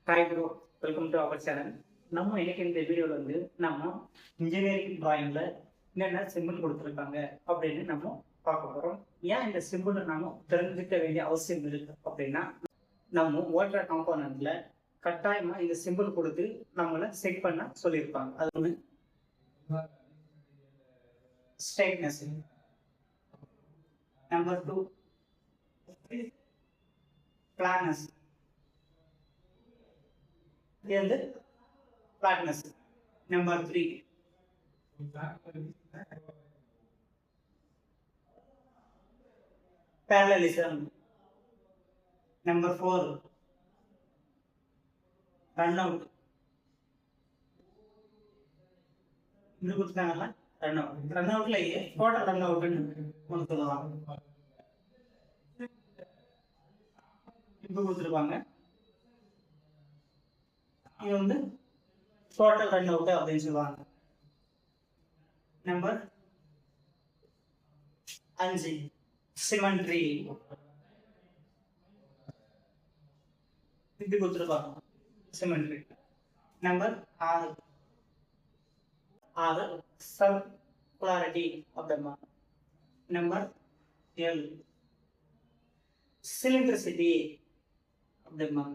Hi bro, welcome to our channel. நம்ம இன்னைக்கு இந்த வீடியோவில் வந்து நம்ம இன்ஜினியரிங் டிராயிங்கில் என்னென்ன சிம்பிள் கொடுத்துருக்காங்க அப்படின்னு நம்ம பார்க்க போகிறோம். ஏன் இந்த சிம்பிள் நம்ம தெரிஞ்சுக்க வேண்டிய அவசியம் இருக்குது அப்படின்னா, நம்ம ஓட்டுற காம்போனண்ட்டில் கட்டாயமாக இந்த சிம்பிள் கொடுத்து நம்மளை செட் பண்ண சொல்லியிருப்பாங்க. அது வந்து ஸ்ட்ரைட்னஸ், நம்பர் 2 பிளானஸ், இது வந்து flatness, number 3 parallelism, number 4 run out. இது கொடுத்தாங்கல்ல ரன் அவுட். ரன் அவுட்லயே டோட்டல் ரன் அவுட்னு ஒன்று சொல்லுவாங்க. இப்போ கொடுத்துருப்பாங்க, இது வந்து டோட்டல் ரன் அவுட் அப்படின்னு சொல்லுவாங்க. நம்பர் 5 சிமெண்ட்ரி, இப்படி கொடுத்துருப்பாங்க சிமெண்ட்ரி. நம்பர் 6 சர்க்குலாரிட்டி அப்படிமா. நம்பர் 7 சிலிண்டரிசிட்டி அப்படிமா.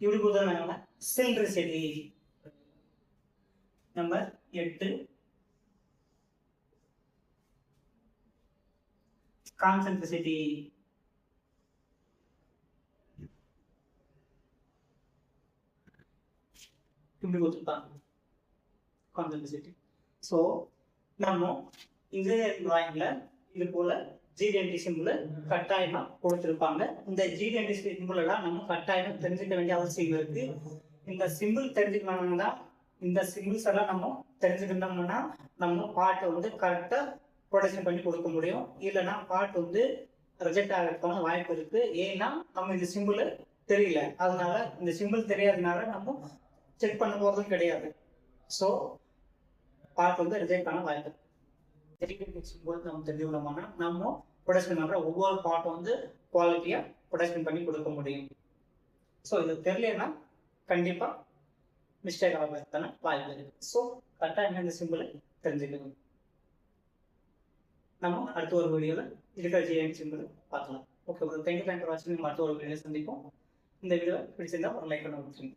இப்படி கொடுத்தாங்க சிலிண்டரிசிட்டி. நம்பர் 8 கான்சென்ட்ரிசிட்டி. இப்படி கொடுத்துருப்பாங்க கான்சென்ட்ரிசிட்டி. ஸோ நம்ம இன்ஜினியரிங் டிராயிங்ல இது போல ஜிடிஎன்டி சிம்பிள் கட்டாயமா கொடுத்துருப்பாங்க. இந்த ஜிடிஎன்டி சிம்பிள் எல்லாம் நம்ம கட்டாயமா தெரிஞ்சுக்க வேண்டிய அவசியம் இருக்கு. இந்த சிம்பிள் தெரிஞ்சுக்கணும்னா, இந்த சிம்பிள்ஸ் எல்லாம் நம்ம தெரிஞ்சுக்கணும்னா நம்ம பாட்டை வந்து கரெக்டாக ப்ரொடக்ஷன் பண்ணி கொடுக்க முடியும். இல்லைன்னா பாட்டு வந்து ரிஜெக்ட் ஆகிறதுக்கான வாய்ப்பு இருக்கு. ஏன்னா நம்ம இந்த சிம்பிள் தெரியல, அதனால இந்த சிம்பிள் தெரியாதனால நம்ம செக் பண்ண போறதும் கிடையாது. ஸோ பாட்டு வந்து ரிஜெக்ட் பண்ண வாய்ப்பு. சிம்பிள் நம்ம தெரிஞ்சுக்கணும்னா நம்ம ப்ரொடக்ஷன் பண்ணுற ஒவ்வொரு பாட்டும் வந்து குவாலிட்டியாக ப்ரொடக்ஷன் பண்ணி கொடுக்க முடியும். ஸோ இது தெரியலன்னா கண்டிப்பாக மிஸ்டேக் ஆகிறதுக்கான வாய்ப்பு இருக்குது. ஸோ கரெக்டாக இந்த சிம்பிளை தெரிஞ்சுக்கணும். நம்ம அடுத்த ஒரு வீடியோவில் இருக்கிற ஜிஎன் சிம்பிள் பார்க்கலாம். ஓகே, தேங்க்யூ ஃபார் வாட்சிங். நம்ம அடுத்த ஒரு வீடியோ சந்திப்போம். இந்த வீடியோ பிடிச்சிருந்தா ஒரு லைக் பண்ண முடியும்.